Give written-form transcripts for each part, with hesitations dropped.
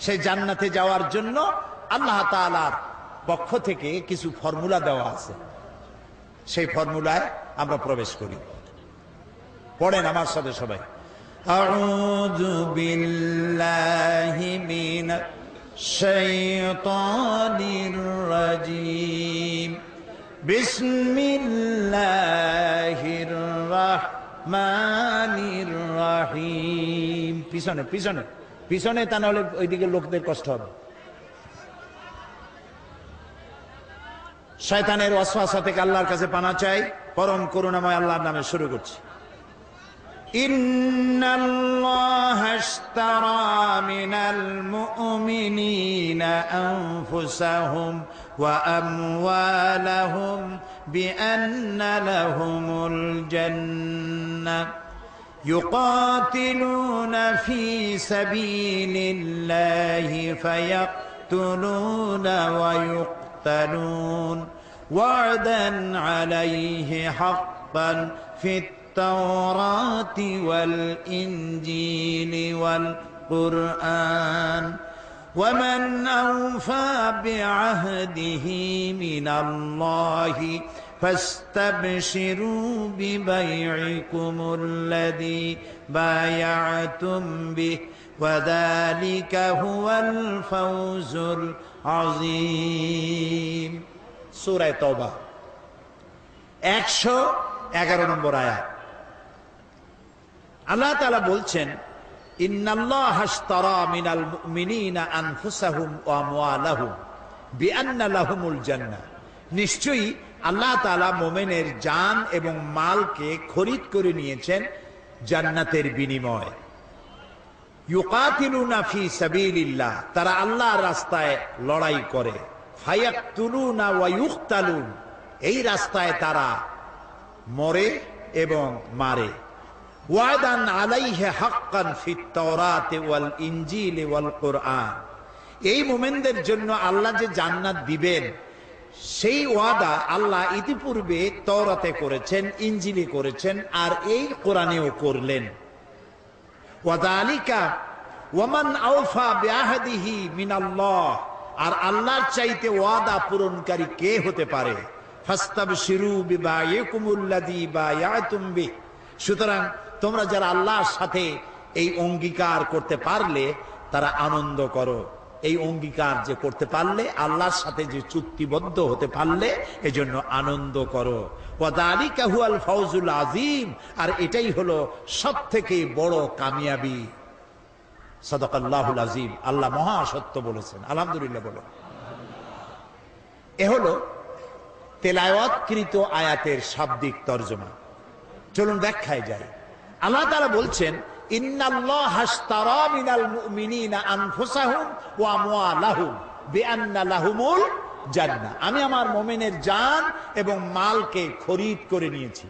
সেই জান্নাতে যাওয়ার জন্য আল্লাহ তাআলার পক্ষ থেকে কিছু ফর্মুলা দেওয়া আছে, সেই ফর্মুলায় আমরা প্রবেশ করি। পড়েন আমার সাথে সবাই, আউযু বিল্লাহি মিনাশ শাইতানির রাজীম, বিসমিল্লাহির রাহমানির রাহিম। পিছনে পিছনে পিছনে, তা নাহলে ওইদিকে লোকদের কষ্ট হবে। শয়তানের ওয়াসওয়াসা থেকে আল্লাহর কাছে পানা চাই। পরম করুণাময় আল্লাহর নামে শুরু করছি। ইন্নাল্লাহা আশতারা মিনাল মুমিনিনা আনফুসাহুম ওয়া আমওয়ালাহুম বিআন্না লাহুমুল জান্নাহ ইউকাতিলুনা ফি সাবিলিল্লাহি ফায়াকতুলুনা ওয়া يقتلون وعدا عليه حقا في التوراة والإنجيل والقرآن ومن أوفى بعهده من الله فاستبشروا ببيعكم الذي بايعتم به وذلك هو الفوز العظيم। সূরা তওবা 111 নম্বর আয়াত। আল্লাহ তাআলা বলছেন, ইন্নাল্লাহা আশতারা মিনাল মুমিনিনা আনফুসাহুম ওয়া আমওয়ালাহুম বিআন্না লাহুমুল জান্নাহ, নিশ্চয়ই আল্লাহ তাআলা মুমিনের জান এবং মালকে খরিদ করে নিয়েছেন জান্নাতের বিনিময়ে। ইউকাতিলুনা ফি সাবিলিল্লাহ, তারা আল্লাহর রাস্তায় লড়াই করে। ফায়াকতুলুনা ওয়া ইউকতালুন, এই রাস্তায় তারা মরে এবং মারে। ওয়াদান আলাইহি হাক্কান ফিত তাওরাতি ওয়াল ইনজিলি ওয়াল কুরআন, এই মুমিনদের জন্য আল্লাহ যে জান্নাত দিবেন সেই ওয়াদা আল্লাহ ইতিপূর্বে তাওরাতে করেছেন, ইনজিলে করেছেন, আর এই কোরআনেও করলেন। ওয়াযালিকা ওয়ামান আওফা বিআহদিহি মিনাল্লাহ, আর আল্লাহর চাইতে ওয়াদা পূরণকারী কে হতে পারে? ফাস্তাবশিরু বিবাইকুমুল্লাযী বায়াতুম বিহি, সুতরাং তোমরা যারা আল্লাহর সাথে এই অঙ্গীকার করতে পারলে তারা আনন্দ করো। এই অঙ্গীকার যে করতে পারলে, আল্লাহর সাথে যে চুক্তিবদ্ধ হতে পারলে, এজন্য আনন্দ করো। ওয়াযালিকা হুয়াল ফাওজুল আযীম, আর এটাই হলো সবথেকে বড় কামিয়াবি। সাদাকাল্লাহুল আযীম, আল্লাহ মহা সত্য বলেছেন। আলহামদুলিল্লাহ বলো। এ হলো তেলাওয়াতকৃত আয়াতের শাব্দিক তরজমা। চলুন ব্যাখ্যায় যাই। আল্লাহ তাআলা বলছেন, ইন্নাল্লাহা আশতারা মিনাল মুমিনিনা আনফুসাহুম ওয়া আমওয়ালাহুম বিআন্না লাহুমুল জান্নাহ, আমি আমার মুমিনের জান এবং মালকে খরিদ করে নিয়েছি।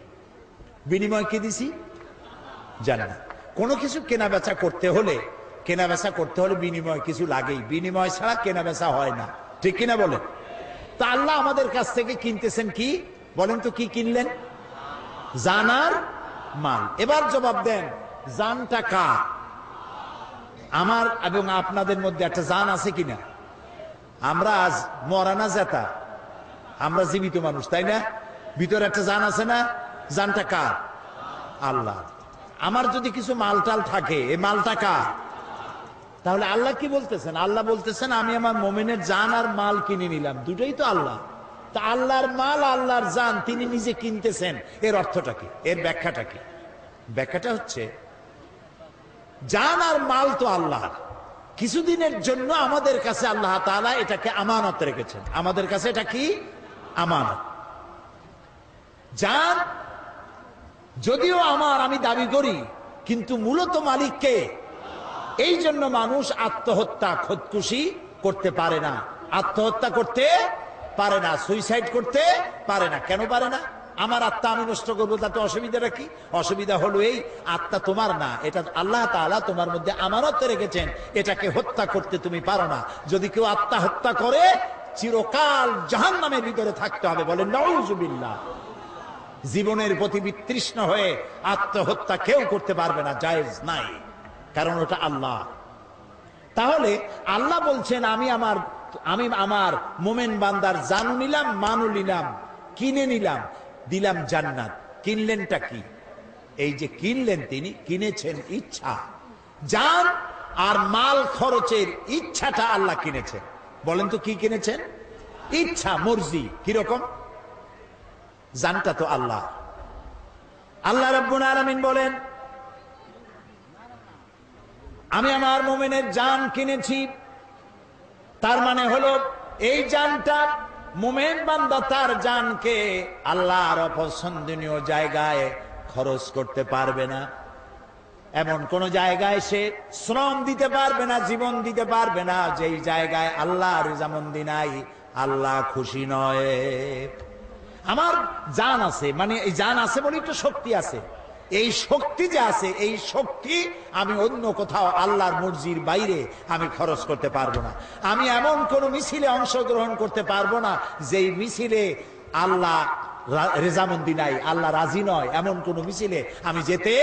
বিনিময় কি দিছি? জান্নাত। কোনো কিছু কেনাবেচা করতে হলে বিনিময় কিছু লাগেই। বিনিময় ছাড়া কেনাবেচা হয় না, ঠিক কিনা বলেন? তা আল্লাহ আমাদের কাছ থেকে কিনতেছেন কি? বলেন তো, কি কিনলেন? জান আর মাল। এবার জবাব দেন, জানটা কার? আমার এবং আপনাদের মধ্যে একটা জান আছে কিনা? আমরা আজ মরা না জেতা, আমরা জীবিত মানুষ, তাই না? ভিতরে একটা জান আছে না? জানটা কার? আল্লাহ। আমার যদি কিছু মালটাল থাকে, এই মালটা কার? তাহলে আল্লাহ কি বলতেছেন? আল্লাহ বলতেছেন, আমি আমার মুমিনের জান আর মাল কিনে নিলাম। দুটোই তো আল্লাহ। তা আল্লাহর মাল, আল্লাহর জান তিনি নিজে কিনতেছেন, এর অর্থটা কি? এর ব্যাখ্যাটা কি? ব্যাখ্যাটা হচ্ছে, জান আর মাল তো আল্লাহর, কিছুদিনের জন্য আমাদের কাছে আল্লাহ তাআলা এটাকে আমানত রেখেছেন। আমাদের কাছে এটা কি? আমানত। জান যদিও আমার, আমি দাবি করি, কিন্তু মূলত মালিক কে? এই জন্য মানুষ আত্মহত্যা, খোদকুশি করতে পারে না, আত্মহত্যা করতে পারে না, সুইসাইড করতে পারে না। কেন পারে না? আমার আত্মা আমি নষ্ট করবো, তাতে অসুবিধাটা কি? অসুবিধা হলো এই, আত্মা তোমার না, এটা আল্লাহ তাআলা তোমার মধ্যে আমানত রেখেছেন, এটাকে হত্যা করতে তুমি পারো না। যদি কেউ আত্মা হত্যা করে, চিরকাল জাহান্নামের ভিতরে থাকতে হবে। বলেন নাউযুবিল্লাহ। জীবনের প্রতি বিতৃষ্ণ হয়ে আত্মহত্যা কেউ করতে পারবে না, জায়েজ নাই, কারণ ওটা আল্লাহ। তাহলে আল্লাহ বলছেন আমি আমার মোমেন বান্দার জানু নিলাম, মানু নিলাম, কিনে নিলাম, দিলাম জান্নাত। কিনলেনটা কি? এই যে কিনলেন, তিনি কিনেছেন ইচ্ছা, জান আর মাল খরচের ইচ্ছাটা আল্লাহ কিনেছেন। বলেন তো কি কিনেছেন? ইচ্ছা, মর্জি। কিরকম? জানটা তো আল্লাহ। আল্লাহ রাব্বুল আলামিন বলেন আমি আমার মুমিনের জান কিনেছি। তার মানে হলো এই জানটা মুমিন বান্দা তার জানকে আল্লাহর অপছন্দনীয় জায়গায় খরচ করতে পারবে না। এমন কোন জায়গায় সে শ্রম দিতে পারবে না, জীবন দিতে পারবে না যেই জায়গায় আল্লাহর রেজামন্দি নাই, আল্লাহ খুশি নয়। আমার জান আছে, মানে এই জান আছে বলেই তো শক্তি আছে। এই শক্তি যে আছে, এই শক্তি আমি অন্য কোথাও আল্লাহর মর্জির বাইরে আমি খরচ করতে পারবো না। আমি এমন কোন মিছিলে অংশগ্রহণ করতে পারবো না যেই মিছিলে আল্লাহ রেজামন্দি নাই, আল্লাহ রাজি নয়, এমন কোন মিছিলে আমি যেতে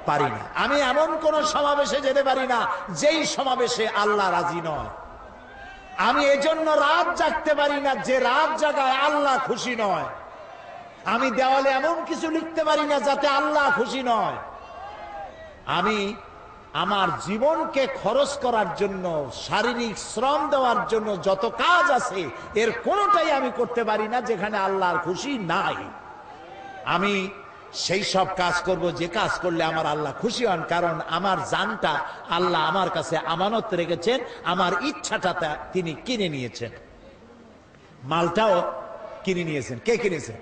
পারি না। আমি এমন কোন সমাবেশে যেতে পারি না যেই সমাবেশে আল্লাহ রাজি নয়। আমি এজন্য রাত জাগতে পারি না যে রাত জাগায় আল্লাহ খুশি নয়। আমি দেওয়ালে এমন কিছু লিখতে পারি না যাতে আল্লাহ খুশি নয়। আমি আমার জীবনকে খরচ করার জন্য, শারীরিক শ্রম দেওয়ার জন্য যত কাজ আছে এর কোনোটাই আমি করতে পারি না যেখানে আল্লাহর খুশি নাই। আমি সেই সব কাজ করব যে কাজ করলে আমার আল্লাহ খুশি হন, কারণ আমার জানটা আল্লাহ আমার কাছে আমানত রেখেছেন, আমার ইচ্ছাটা তিনি কিনে নিয়েছেন। মালটাও কিনে নিয়েছেন। কে কিনেছেন?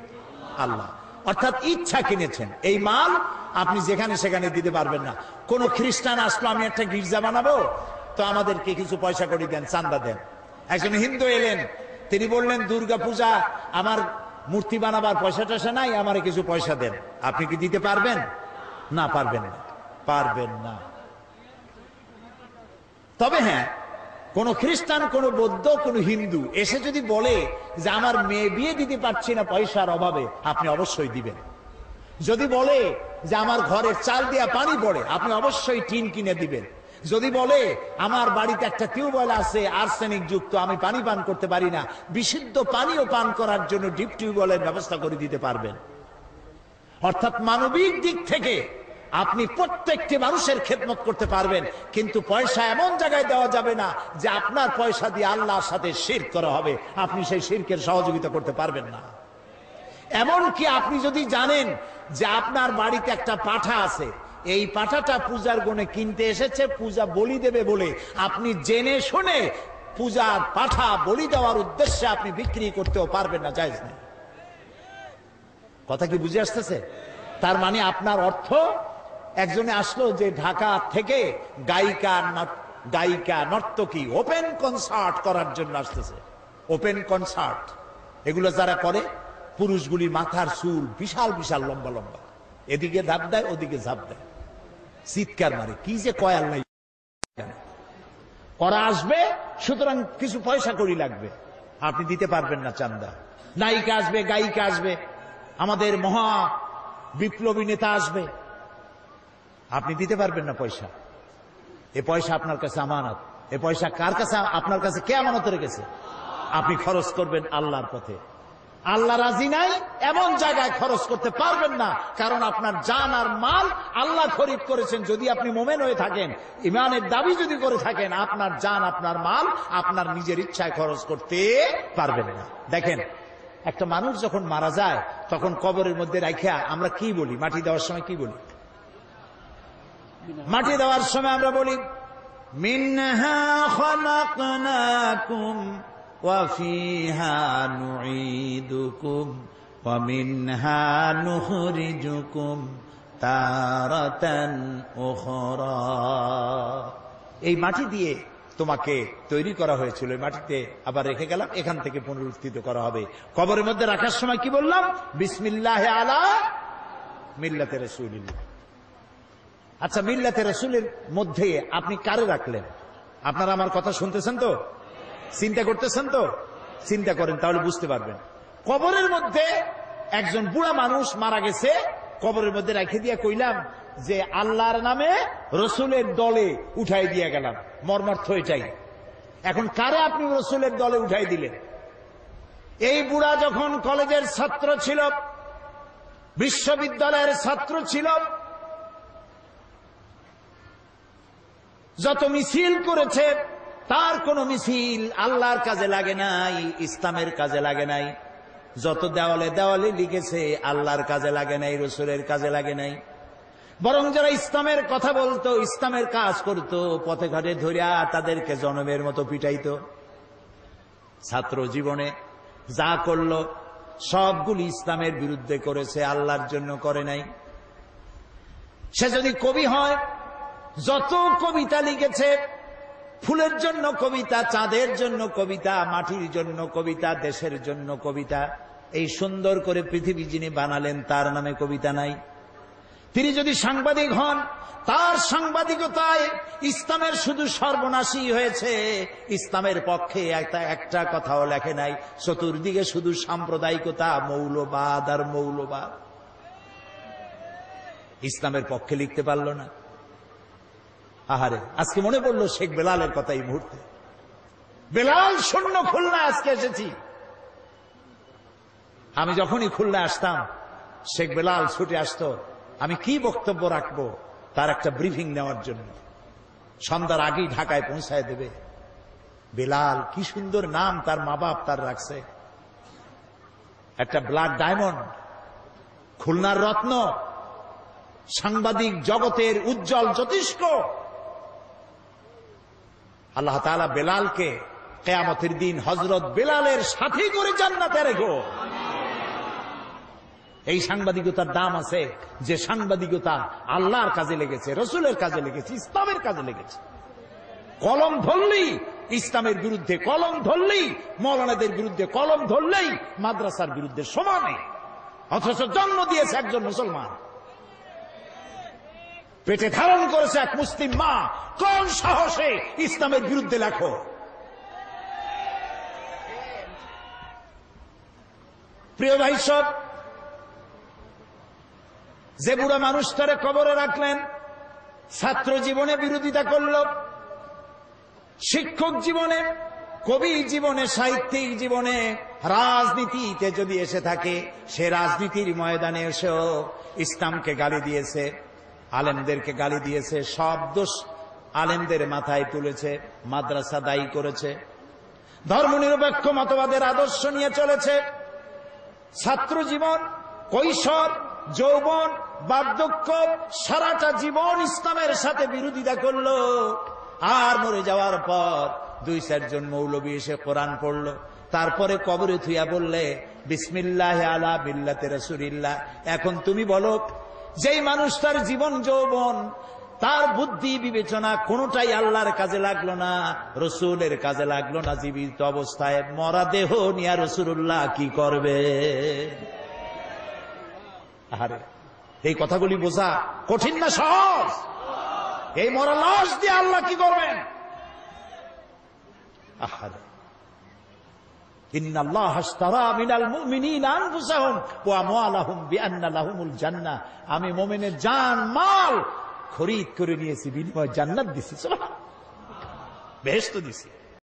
আল্লাহ। অর্থাৎ ইচ্ছা কিনেছেন। এই মাল আপনি যেখানে সেখানে দিতে পারবেন না। কোন খ্রিস্টান আসলো আমি একটা গির্জা বানাবো, তো আমাদেরকে কিছু পয়সা করে দেন, চান্দা দেন। একজন হিন্দু এলেন, তিনি বললেন দুর্গা পূজা আমার মূর্তি বানাবার পয়সা টয়সা নাই, আমারে কিছু পয়সা দেন। আপনি কি দিতে পারবেন? না, পারবেন না, পারবেন না। তবে হ্যাঁ, কোন খ্রিস্টান, কোন বৌদ্ধ, কোন হিন্দু এসে যদি বলে যে আমার মেয়ে বিয়ে দিতে পারছি না পয়সার অভাবে, আপনি অবশ্যই দিবেন। যদি বলে যে আমার ঘরের চাল দিয়া পানি পড়ে, আপনি অবশ্যই টিন কিনে দিবেন। যদি বলে আমার বাড়িতে একটা টিউবওয়েল আছে আর্সেনিক যুক্ত, আমি পানি পান করতে পারি না, বিশুদ্ধ পানিও পান করার জন্য ডিপ টিউবওয়েলের ব্যবস্থা করে দিতে পারবেন। অর্থাৎ মানবিক দিক থেকে আপনি প্রত্যেকটি মানুষের খেদমত করতে পারবেন, কিন্তু পয়সা এমন জায়গায় দেওয়া যাবে না যে আপনার পয়সা দিয়ে আল্লাহর সাথে শিরক করা হবে। আপনি সেই শিরকের সহযোগিতা করতে পারবেন না। এমনকি আপনি যদি জানেন যে আপনার বাড়িতে একটা পাঠা আছে, এই পাঠাটা পূজার গুণে কিনতে এসেছে পূজা বলি দেবে বলে, আপনি জেনে শুনে পূজার পাঠা বলি দেওয়ার উদ্দেশ্যে আপনি বিক্রি করতেও পারবেন না, জায়েজ নেই। কথা কি বুঝে আসতেছে? তার মানে আপনার অর্থ, একজনে আসলো যে ঢাকা থেকে গায়িকা নর্তকী ওপেন কনসার্ট করার জন্য আসতেছে। ওপেন কনসার্ট এগুলো যারা করে, পুরুষগুলি মাথার চুল বিশাল বিশাল লম্বা লম্বা, এদিকে ধাপ দেয় ওদিকে ঝাঁপ দেয়, চিৎকার মারে, কি যে কয় আল্লাহ। ওরা আসবে, সুতরাং কিছু পয়সা করি লাগবে, আপনি দিতে পারবেন না চান্দা। নায়িকা আসবে, গায়িকা আসবে, আমাদের মহা বিপ্লবী নেতা আসবে, আপনি দিতে পারবেন না পয়সা। এ পয়সা আপনার কাছে আমানত। এ পয়সা কার কাছে? আপনার কাছে কে আমানত রেখেছে? আপনি খরচ করবেন আল্লাহর পথে। আল্লাহ রাজি নাই এমন জায়গায় খরচ করতে পারবেন না, কারণ আপনার জান আর মাল আল্লাহ খরিদ করেছেন। যদি আপনি মোমেন হয়ে থাকেন, ইমানের দাবি যদি করে থাকেন, আপনার জান আপনার মাল আপনার নিজের ইচ্ছায় খরচ করতে পারবেন না। দেখেন, একটা মানুষ যখন মারা যায় তখন কবরের মধ্যে রাখিয়া আমরা কি বলি? মাটি দেওয়ার সময় কি বলি? মাটি দেওয়ার সময় আমরা বলি মিনহা খালাকনাকুম ওয়া ফিহা নুঈদুকুম ওয়া মিনহা নুখরিজুকুম তারাতান উখরা। এই মাটি দিয়ে তোমাকে তৈরি করা হয়েছিল, এই মাটিতে আবার রেখে গেলাম, এখান থেকে পুনরুত্থিত করা হবে। কবরের মধ্যে রাখার সময় কি বললাম? বিসমিল্লাহ আলা মিল্লাতে রাসূলিল্লাহ। আচ্ছা, মিল্লাতে রাসূলের মধ্যে আপনি কারে রাখলেন? আপনারা আমার কথা শুনতেছেন তো? চিন্তা করতেছেন তো? চিন্তা করেন, তাহলে বুঝতে পারবেন। কবরের মধ্যে একজন বুড়া মানুষ মারা গেছে, কবরের মধ্যে রেখে দিয়ে কইলাম যে আল্লাহর নামে রসুলের দলে উঠাই দিয়ে গেলাম। মর্মার্থ এটাই। এখন কারে আপনি রসুলের দলে উঠাই দিলেন? এই বুড়া যখন কলেজের ছাত্র ছিল, বিশ্ববিদ্যালয়ের ছাত্র ছিল, যত মিছিল করেছে তার কোন মিছিল আল্লাহর কাজে লাগে নাই, ইসলামের কাজে লাগে নাই। যত দেওয়ালে দেওয়ালে লিখেছে আল্লাহর কাজে লাগে নাই, রসুলের কাজে লাগে নাই। বরং যারা ইসলামের কথা বলতো, ইসলামের কাজ করত, পথে ঘাটে ধরিয়া তাদেরকে জনমের মতো পিটাইতো। ছাত্র জীবনে যা করলো সবগুলি ইসলামের বিরুদ্ধে করেছে, আল্লাহর জন্য করে নাই। সে যদি কবি হয়, যত কবিতা লিখেছে, ফুলের জন্য কবিতা, চাঁদের জন্য কবিতা, মাটির জন্য কবিতা, দেশের জন্য কবিতা, এই সুন্দর করে পৃথিবী যিনি বানালেন তার নামে কবিতা নাই। তিনি যদি সাংবাদিক হন, তার সাংবাদিকতায় ইসলামের শুধু সর্বনাশী হয়েছে, ইসলামের পক্ষে একটা কথাও লেখে নাই। চতুর্দিকে শুধু সাম্প্রদায়িকতা, মৌলবাদ আর মৌলবাদ। ইসলামের পক্ষে লিখতে পারল না। আহারে, আজকে মনে পড়লো শেখ বেলালের কথা এই মুহূর্তে। বেলাল শূন্য খুলনা আজকে এসেছি। আমি যখনই খুলনা আসতাম শেখ বেলাল ছুটে আসতো, আমি কি বক্তব্য রাখবো তার একটা ব্রিফিং নেওয়ার জন্য। সন্ধ্যার আগেই ঢাকায় পৌঁছায় দেবে। বেলাল, কি সুন্দর নাম তার মা বাপ তার রাখছে, একটা ব্লাড ডায়মন্ড, খুলনার রত্ন, সাংবাদিক জগতের উজ্জ্বল জ্যোতিষ্ক। আল্লাহ তাআলা বেলালকে কিয়ামতের দিন হযরত বেলালের সাথী করে জান্নাতে রেখো। এই সাংবাদিকতার দাম আছে, যে সাংবাদিকতা আল্লাহর কাজে লেগেছে, রসুলের কাজে লেগেছে, ইসলামের কাজে লেগেছে। কলম ধরলেই ইসলামের বিরুদ্ধে, কলম ধরলেই মৌলানাদের বিরুদ্ধে, কলম ধরলেই মাদ্রাসার বিরুদ্ধে সমানে। অথচ জন্ম দিয়েছে একজন মুসলমান, পেটে ধারণ করেছে এক মুসলিম মা। কোন সাহসে ইসলামের বিরুদ্ধে লেখো? প্রিয় ভাই সব, যে বুড়া মানুষটারে কবরে রাখলেন, ছাত্র জীবনে বিরোধিতা করল, শিক্ষক জীবনে, কবি জীবনে, সাহিত্যিক জীবনে, রাজনীতিতে যদি এসে থাকে, সে রাজনীতির ময়দানে এসেও ইসলামকে গালি দিয়েছে, আলেমদেরকে গালি দিয়েছে, সব দোষ আলেমদের মাথায় তুলেছে, মাদ্রাসা দায়ী করেছে, ধর্মনিরপেক্ষ মতবাদের আদর্শ নিয়ে চলেছে। ছাত্র জীবন, কৈশোর, যৌবন, বার্ধক্য, সারাটা জীবন ইসলামের সাথে বিরোধিতা করলো। আর মরে যাওয়ার পর 2-4 জন মৌলবী এসে কোরআন পড়লো, তারপরে কবরে থুইয়া বললে বিসমিল্লাহ আলা মিল্লাতে রাসূলিল্লাহ। এখন তুমি বলো, যেই মানুষটার জীবন যৌবন, তার বুদ্ধি বিবেচনা কোনটাই আল্লাহর কাজে লাগলো না, রসুলের কাজে লাগলো না, জীবিত অবস্থায় মরা দেহ নিয়া রাসূলুল্লাহ কি করবে? আরে, এই কথাগুলি বোঝা কঠিন না সহজ? এই মরা লাশ দিয়ে আল্লাহ কি করবেন? আহারে, ইন্নাল্লাহা আশতারা মিনাল মুমিনিনা আনফুসাহুম ওয়া আমওয়ালাহুম বিআন্না লাহুমুল জান্নাহ। আমি মুমিনের জান মাল খরিদ করে নিয়েছি, বিনিময়ে জান্নাত দিছি, সুবহানাল্লাহ, বেহেশত দিছি।